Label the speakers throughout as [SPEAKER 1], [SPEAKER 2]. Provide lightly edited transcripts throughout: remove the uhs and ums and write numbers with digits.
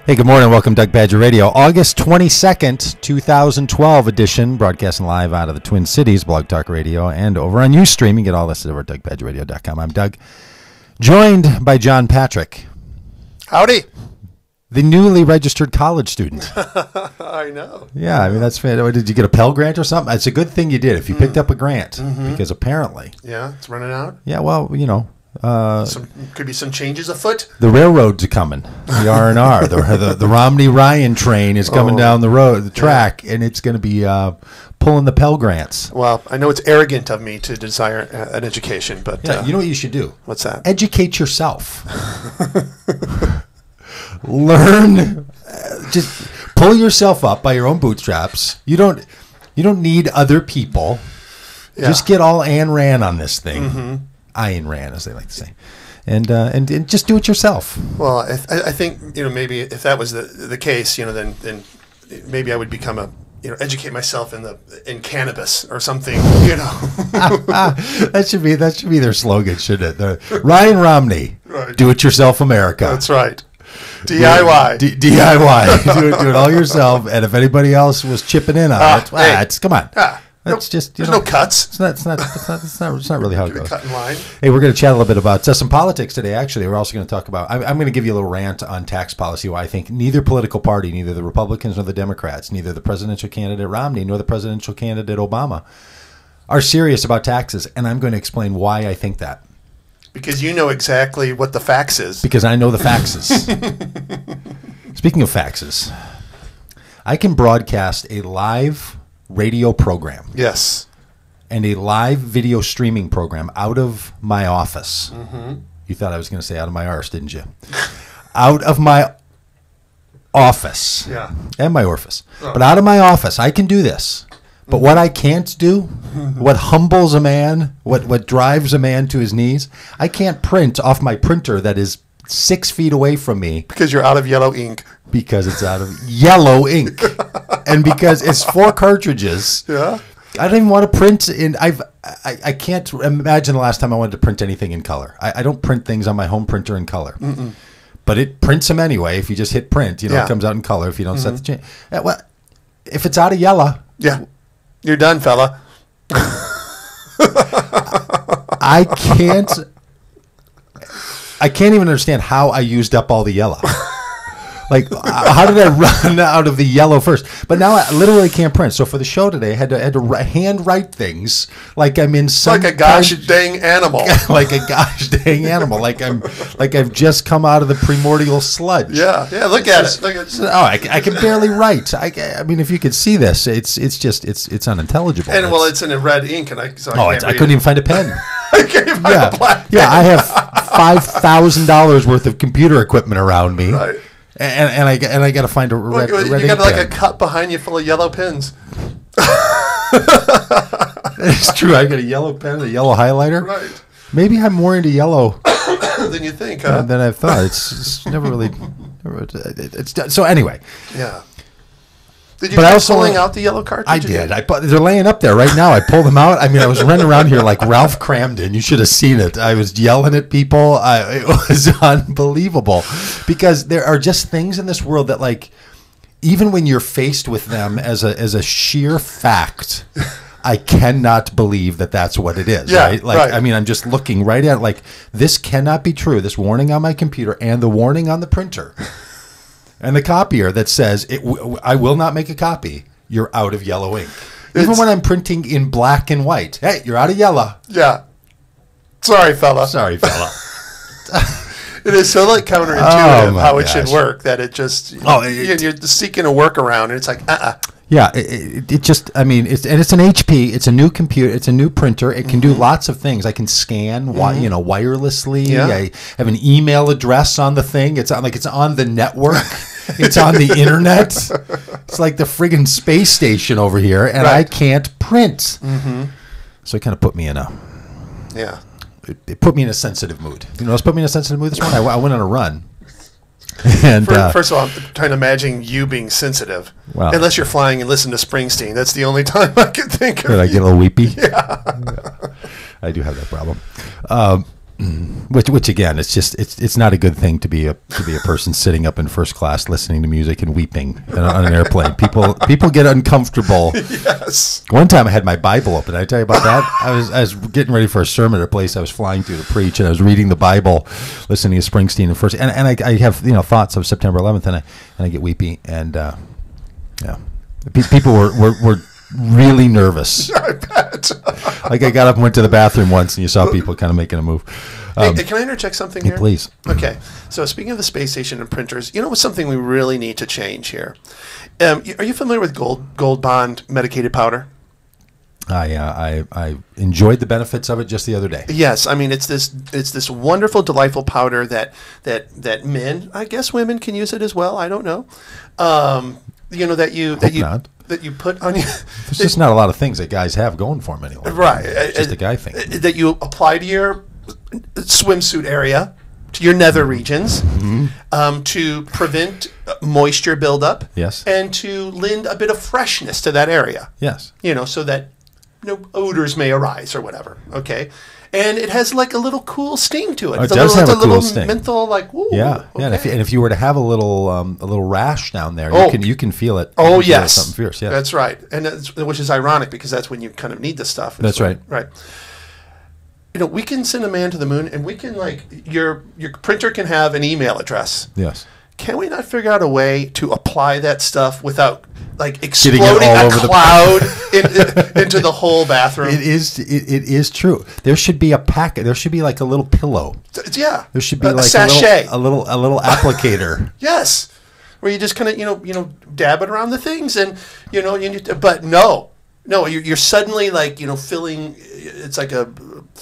[SPEAKER 1] Hey, good morning. Welcome to Doug Pagitt Radio. August 22nd, 2012 edition, broadcasting live out of the Twin Cities, Blog Talk Radio, and over on Ustream. You can get all this over at DougPagittRadio.com. I'm Doug, joined by John Patrick.
[SPEAKER 2] Howdy.
[SPEAKER 1] The newly registered college student.
[SPEAKER 2] I know.
[SPEAKER 1] Yeah, I mean, that's fantastic. Did you get a Pell Grant or something? It's a good thing you did if you picked up a grant, because apparently.
[SPEAKER 2] Yeah, it's running out.
[SPEAKER 1] Yeah, well, you know.
[SPEAKER 2] Could be some changes afoot.
[SPEAKER 1] The railroads are coming. The R&R, the Romney-Ryan train is coming down the track, and it's going to be pulling the Pell Grants.
[SPEAKER 2] Well, I know it's arrogant of me to desire an education, but
[SPEAKER 1] yeah, you know what you should do?
[SPEAKER 2] What's that?
[SPEAKER 1] Educate yourself. Learn. Just pull yourself up by your own bootstraps. You don't need other people. Yeah. Just get all Ayn Rand on this thing. Ayn Rand, as they like to say, and just do it yourself.
[SPEAKER 2] Well, I think maybe if that was the case, then maybe I would become educate myself in cannabis or something.
[SPEAKER 1] That should be their slogan, shouldn't it? Ryan Romney, right. Do it yourself, America.
[SPEAKER 2] That's right. DIY.
[SPEAKER 1] DIY. do it all yourself, and if anybody else was chipping in on it, come on. That's just
[SPEAKER 2] there's no cuts.
[SPEAKER 1] It's not really how it goes.
[SPEAKER 2] Cut in line.
[SPEAKER 1] Hey, we're going to chat a little bit about some politics today. Actually, we're also going to talk about. I'm going to give you a little rant on tax policy. Why I think neither political party, neither the Republicans nor the Democrats, neither the presidential candidate Romney nor the presidential candidate Obama, are serious about taxes, and I'm going to explain why I think that.
[SPEAKER 2] Because you know exactly what the fax is.
[SPEAKER 1] Because I know the faxes. Speaking of faxes, I can broadcast a live radio program.
[SPEAKER 2] Yes. And
[SPEAKER 1] a live video streaming program out of my office. You thought I was going to say out of my arse, didn't you? Out of my office.
[SPEAKER 2] Yeah.
[SPEAKER 1] And my orifice. Oh. But out of my office, I can do this. But what I can't do, what humbles a man, what drives a man to his knees, I can't print off my printer that is 6 feet away from me.
[SPEAKER 2] Because you're out of yellow ink.
[SPEAKER 1] Because it's out of yellow ink. And because it's 4 cartridges.
[SPEAKER 2] Yeah.
[SPEAKER 1] I don't even want to print in. I can't imagine the last time I wanted to print anything in color. I don't print things on my home printer in color. But it prints them anyway. If you just hit print, it comes out in color if you don't set the change. Well, if it's out of yellow.
[SPEAKER 2] Yeah. You're done, fella.
[SPEAKER 1] I can't even understand how I used up all the yellow. Like, how did I run out of the yellow first? But now I literally can't print. So for the show today, I had to hand write things like I'm in some
[SPEAKER 2] like a gosh dang animal.
[SPEAKER 1] Like a gosh dang animal. Like I've just come out of the primordial sludge.
[SPEAKER 2] Yeah. Look at it.
[SPEAKER 1] I can barely write. I mean, if you could see this, it's unintelligible.
[SPEAKER 2] And it's in a red ink, and I
[SPEAKER 1] couldn't even find a pen.
[SPEAKER 2] I can't even find a black pen.
[SPEAKER 1] Yeah, I have $5,000 worth of computer equipment around me.
[SPEAKER 2] Right.
[SPEAKER 1] And I got to find a red ink pen.
[SPEAKER 2] You got like a cup behind you full of yellow pins.
[SPEAKER 1] It's true. I got a yellow pen, a yellow highlighter.
[SPEAKER 2] Right.
[SPEAKER 1] Maybe I'm more into yellow
[SPEAKER 2] than you think, huh?
[SPEAKER 1] Than I thought. It's never really. So anyway.
[SPEAKER 2] Yeah. Did you try pulling out the yellow cartridges?
[SPEAKER 1] I did. They're laying up there right now. I pulled them out. I mean, I was running around here like Ralph Cramden. You should have seen it. I was yelling at people. It was unbelievable. Because there are just things in this world that, like, even when you're faced with them as a sheer fact, I cannot believe that that's what it is.
[SPEAKER 2] Yeah,
[SPEAKER 1] right? Like,
[SPEAKER 2] right. I
[SPEAKER 1] mean, I'm just looking right at it like, this cannot be true. This warning on my computer and the warning on the printer. And the copier that says, I will not make a copy. You're out of yellow ink. Even when I'm printing in black and white. Hey, you're out of yellow.
[SPEAKER 2] Yeah. Sorry, fella. It is so counterintuitive how it should work that it just you're seeking a workaround, and it's like
[SPEAKER 1] Yeah, it just, I mean, it's an HP. It's a new computer. It's a new printer. It can do lots of things. I can scan, wirelessly.
[SPEAKER 2] Yeah.
[SPEAKER 1] I have an email address on the thing. It's on the network. It's on the internet. It's like the friggin' space station over here, and I can't print. So it kind of put me in a It put me in a sensitive mood. You know what's put me in a sensitive mood this morning? I went on a run. And
[SPEAKER 2] first of all, I'm trying to imagine you being sensitive. Well, unless you're flying and listen to Springsteen. That's the only time I can think of.
[SPEAKER 1] Did I get a little weepy?
[SPEAKER 2] Yeah.
[SPEAKER 1] I do have that problem. Which again, it's not a good thing to be a person sitting up in first class listening to music and weeping on an airplane. People get uncomfortable.
[SPEAKER 2] Yes.
[SPEAKER 1] One time I had my Bible open. Did I tell you about that? I was getting ready for a sermon at a place I was flying to preach, and I was reading the Bible, listening to Springsteen and first. And I have thoughts of September 11th, and I get weepy, and people were really nervous.
[SPEAKER 2] I bet.
[SPEAKER 1] Like I got up and went to the bathroom once, and you saw people kind of making a move.
[SPEAKER 2] Hey, can I interject something here?
[SPEAKER 1] Please.
[SPEAKER 2] Okay. So speaking of the space station and printers, what's something we really need to change here? Are you familiar with Gold Bond medicated powder?
[SPEAKER 1] I enjoyed the benefits of it just the other day.
[SPEAKER 2] Yes, I mean it's this wonderful, delightful powder that men, I guess women can use it as well. I don't know. That you put on you.
[SPEAKER 1] There's just not a lot of things that guys have going for them anymore.
[SPEAKER 2] Right.
[SPEAKER 1] It's just a guy thing.
[SPEAKER 2] That you apply to your swimsuit area, to your nether regions, to prevent moisture buildup.
[SPEAKER 1] Yes.
[SPEAKER 2] And to lend a bit of freshness to that area.
[SPEAKER 1] Yes.
[SPEAKER 2] So that no odors may arise or whatever. Okay. And it has like a little cool sting to it.
[SPEAKER 1] It does have a cool sting.
[SPEAKER 2] Menthol, like ooh.
[SPEAKER 1] Yeah,
[SPEAKER 2] okay.
[SPEAKER 1] And if you were to have a little rash down there, you can feel it.
[SPEAKER 2] Oh yes,
[SPEAKER 1] something fierce. Yeah,
[SPEAKER 2] that's right. And which is ironic because that's when you kind of need the stuff.
[SPEAKER 1] That's right.
[SPEAKER 2] Right. We can send a man to the moon, and we can your printer can have an email address.
[SPEAKER 1] Yes.
[SPEAKER 2] Can we not figure out a way to apply that stuff without exploding a cloud into the whole bathroom?
[SPEAKER 1] It is true. There should be a packet. There should be like a little pillow.
[SPEAKER 2] Yeah.
[SPEAKER 1] There should be
[SPEAKER 2] a
[SPEAKER 1] like
[SPEAKER 2] sachet.
[SPEAKER 1] a little applicator.
[SPEAKER 2] Yes. Where you just kind of dab it around the things, and but no, you're suddenly filling. It's like a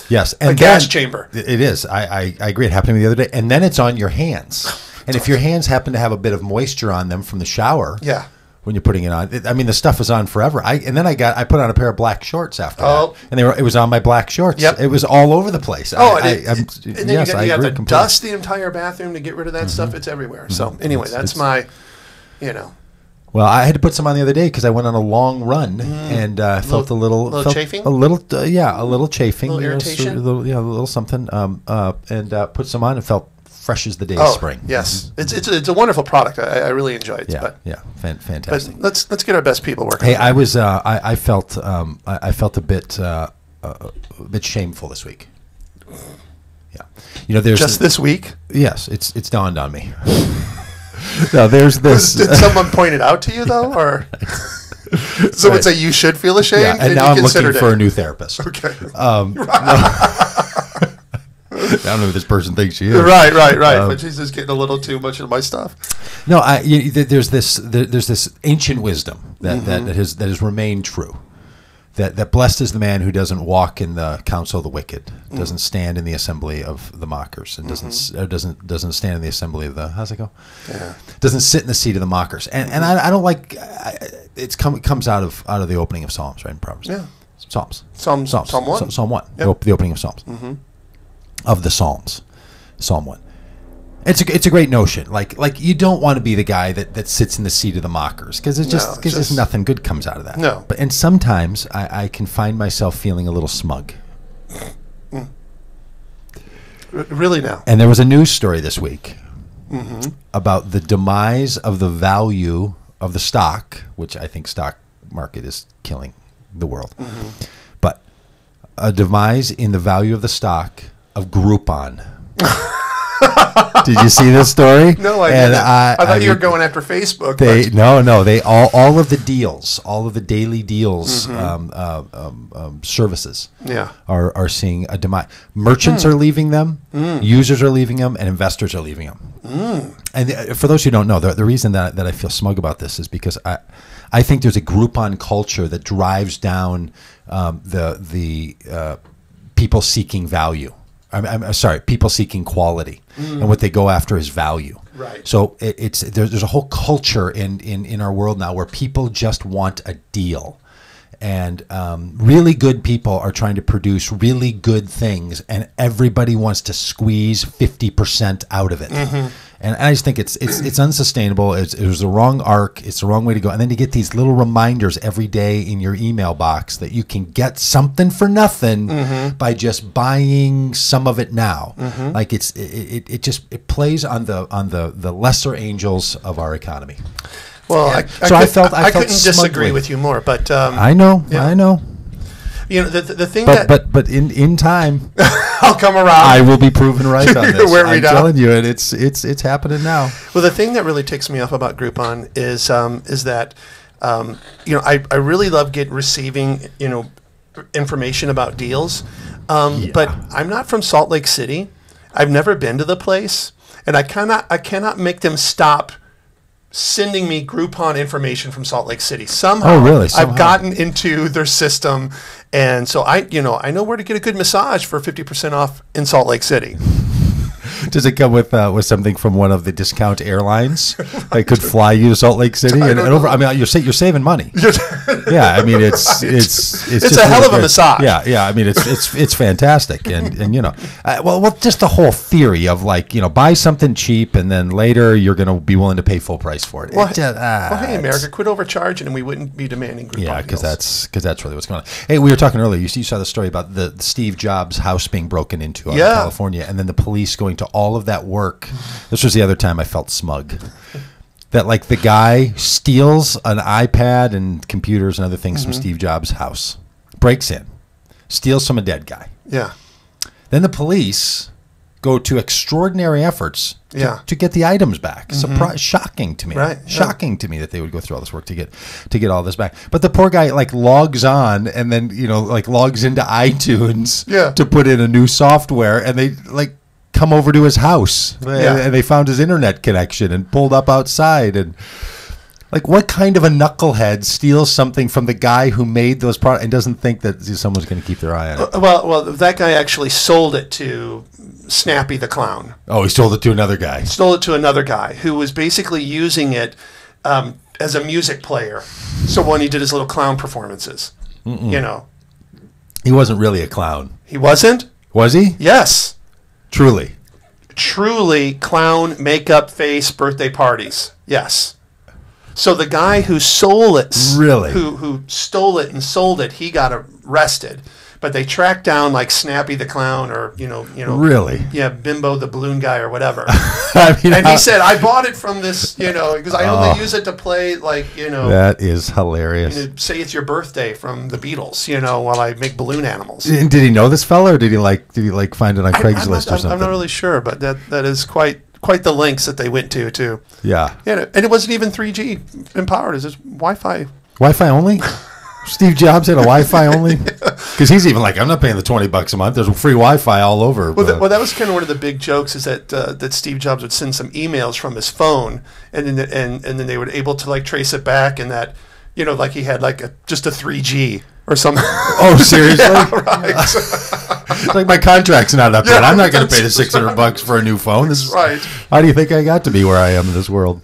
[SPEAKER 2] gas chamber.
[SPEAKER 1] It is. I agree. It happened to me the other day, and then it's on your hands. And if your hands happen to have a bit of moisture on them from the shower, when you're putting it on, the stuff is on forever. I put on a pair of black shorts after that, and it was on my black shorts.
[SPEAKER 2] Yep.
[SPEAKER 1] It was all over the place.
[SPEAKER 2] And then you have to dust the entire bathroom to get rid of that stuff. It's everywhere. So anyway, that's my.
[SPEAKER 1] Well, I had to put some on the other day because I went on a long run and felt a little
[SPEAKER 2] chafing,
[SPEAKER 1] a little chafing,
[SPEAKER 2] a little irritation,
[SPEAKER 1] a little something, and put some on and felt fresh as the day of spring.
[SPEAKER 2] Yes, it's a wonderful product. I really enjoy it.
[SPEAKER 1] Fantastic.
[SPEAKER 2] But let's get our best people working.
[SPEAKER 1] Hey, I was I felt a bit shameful this week. Yeah, there's
[SPEAKER 2] just this week.
[SPEAKER 1] Yes, it's dawned on me. No, there's this.
[SPEAKER 2] Did someone point it out to you though, or someone say you should feel ashamed?
[SPEAKER 1] Yeah, and now I'm looking for a new therapist.
[SPEAKER 2] Okay.
[SPEAKER 1] I don't know if this person thinks she is.
[SPEAKER 2] Right. But she's just getting a little too much of my stuff.
[SPEAKER 1] No, there's this ancient wisdom that has remained true. That blessed is the man who doesn't walk in the counsel of the wicked, doesn't stand in the assembly of the mockers, and doesn't stand in the assembly of the how's it go?
[SPEAKER 2] Yeah.
[SPEAKER 1] Doesn't sit in the seat of the mockers. And I don't like it comes out of the opening of Psalms, right? In Proverbs.
[SPEAKER 2] Yeah.
[SPEAKER 1] Psalms.
[SPEAKER 2] Psalm 1.
[SPEAKER 1] Psalm 1.
[SPEAKER 2] Yep.
[SPEAKER 1] The opening of Psalms. Mm-hmm. Of the Psalms. Psalm 1. It's a great notion. Like you don't want to be the guy that sits in the seat of the mockers because there's nothing good comes out of that.
[SPEAKER 2] No.
[SPEAKER 1] And sometimes I can find myself feeling a little smug.
[SPEAKER 2] Really now.
[SPEAKER 1] And there was a news story this week about the demise of the value of the stock, which I think stock market is killing the world. Mm-hmm. But a demise in the value of the stock of Groupon. Did you see this story?
[SPEAKER 2] No, I didn't. I thought you were going after Facebook.
[SPEAKER 1] No. They all of the deals, all of the daily deals, services, are seeing a demise. Merchants are leaving them, users are leaving them, and investors are leaving them. And for those who don't know, the reason that I feel smug about this is because I think there's a Groupon culture that drives down the people seeking value. I'm sorry, people seeking quality, and what they go after is value.
[SPEAKER 2] Right.
[SPEAKER 1] So there's a whole culture in our world now where people just want a deal, and really good people are trying to produce really good things, and everybody wants to squeeze 50% out of it. And I just think it's unsustainable. It was the wrong arc. It's the wrong way to go. And then to get these little reminders every day in your email box that you can get something for nothing by just buying some of it now. Like it plays on the lesser angels of our economy.
[SPEAKER 2] Well, I couldn't disagree with you more, but
[SPEAKER 1] I know.
[SPEAKER 2] You know, the thing
[SPEAKER 1] but in time,
[SPEAKER 2] I'll come around.
[SPEAKER 1] I will be proven right on this. I'm
[SPEAKER 2] down.
[SPEAKER 1] telling you, and it's happening now.
[SPEAKER 2] Well, the thing that really ticks me off about Groupon is that I really love receiving information about deals, but I'm not from Salt Lake City. I've never been to the place, and I cannot make them stop sending me Groupon information from Salt Lake City. Somehow, I've gotten into their system, and so I know where to get a good massage for 50% off in Salt Lake City.
[SPEAKER 1] Does it come with something from one of the discount airlines that could fly you to Salt Lake City? You're saving money. Yeah, I mean it's
[SPEAKER 2] a hell of a massage.
[SPEAKER 1] Yeah. I mean it's fantastic, and well, just the whole theory of buy something cheap and then later you're going to be willing to pay full price for it.
[SPEAKER 2] Well, hey America, quit overcharging and we wouldn't be demanding Groupon.
[SPEAKER 1] Yeah, because that's really what's going on. Hey, we were talking earlier. You saw the story about the Steve Jobs house being broken into in California, and then the police going to all of that work. This was the other time I felt smug. That the guy steals an iPad and computers and other things from Steve Jobs' house, breaks in, steals from a dead guy.
[SPEAKER 2] Yeah. Then
[SPEAKER 1] the police go to extraordinary efforts to get the items back. Shocking to me.
[SPEAKER 2] Right.
[SPEAKER 1] Shocking to me that they would go through all this work to get all this back. But the poor guy logs on and then logs into iTunes to put in a new software, and they come over to his house and they found his internet connection and pulled up outside. And what kind of a knucklehead steals something from the guy who made those products and doesn't think that someone's going to keep their eye on it?
[SPEAKER 2] Well, that guy actually sold it to Snappy the Clown.
[SPEAKER 1] Oh, he sold it to another guy.
[SPEAKER 2] Stole it to another guy who was basically using it as a music player. So when he did his little clown performances,
[SPEAKER 1] he wasn't really a clown.
[SPEAKER 2] He wasn't?
[SPEAKER 1] Was he?
[SPEAKER 2] Yes.
[SPEAKER 1] Truly
[SPEAKER 2] clown makeup face birthday parties. Yes. So the guy who sold it, who stole it and sold it, he got arrested. But they tracked down Snappy the Clown or Bimbo the balloon guy or whatever. He said, I bought it from this, because I only use it to play
[SPEAKER 1] That is hilarious.
[SPEAKER 2] Say it's your birthday from the Beatles, while I make balloon animals.
[SPEAKER 1] And did he know this fella, or did he find it on Craigslist or something?
[SPEAKER 2] I'm not really sure, but that is quite the lengths that they went to too.
[SPEAKER 1] Yeah.
[SPEAKER 2] And it wasn't even 3G empowered. It's just Wi-Fi.
[SPEAKER 1] Wi-Fi only? Steve Jobs had a Wi-Fi only? Because he's even I'm not paying the $20 a month. There's free Wi-Fi all over.
[SPEAKER 2] Well, that was kind of one of the big jokes, is that Steve Jobs would send some emails from his phone, and then they were able to trace it back, and that he had just a 3G or something.
[SPEAKER 1] Oh, seriously?
[SPEAKER 2] Yeah, right.
[SPEAKER 1] My contract's not up yet. I'm not going to pay the $600 for a new phone.
[SPEAKER 2] This is right.
[SPEAKER 1] How do you think I got to be where I am in this world?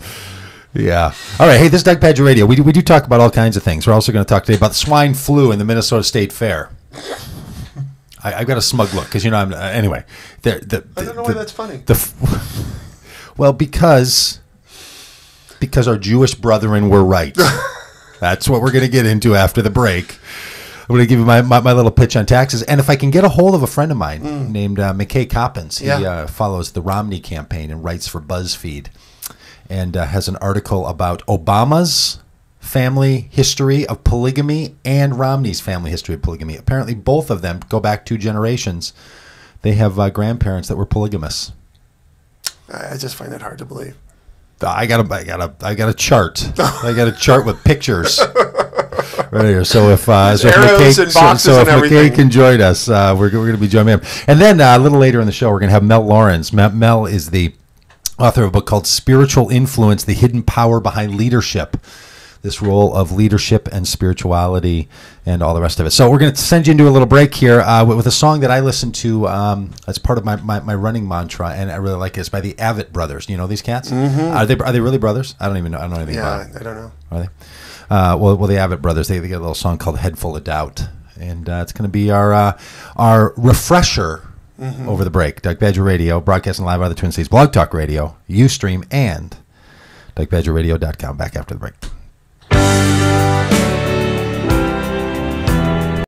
[SPEAKER 1] Yeah. All right. Hey, this is Doug Pagitt Radio. We do talk about all kinds of things. We're also going to talk today about the swine flu in the Minnesota State Fair. I've got a smug look because I'm anyway.
[SPEAKER 2] I don't know why that's funny.
[SPEAKER 1] Well, because our Jewish brethren were right. That's what we're going to get into after the break. I'm going to give you my little pitch on taxes. And if I can get a hold of a friend of mine named McKay Coppins, he follows the Romney campaign and writes for BuzzFeed, and has an article about Obama's family history of polygamy and Romney's family history of polygamy. Apparently, both of them go back 2 generations. They have grandparents that were polygamous.
[SPEAKER 2] I just find that hard to believe.
[SPEAKER 1] I got a chart. I got a chart with pictures right here. So if McKay can join us, we're going to be joining him. And then a little later in the show, we're going to have Mel Lawrence. Mel is the author of a book called Spiritual Influence, The Hidden Power Behind Leadership. This role of leadership and spirituality and all the rest of it. So we're going to send you into a little break here with a song that I listen to as part of my running mantra, and I really like it. It's by the Avett Brothers. Do you know these cats? Mm-hmm. Are they really brothers? I don't even know. I don't know anything about it.
[SPEAKER 2] I don't know.
[SPEAKER 1] Are they? Well, the Avett Brothers, they get a little song called Head Full of Doubt. And it's going to be our refresher over the break. Doug Badger Radio, broadcasting live out of the Twin Cities, Blog Talk Radio, Ustream, and DougBadgerRadio.com. Back after the break.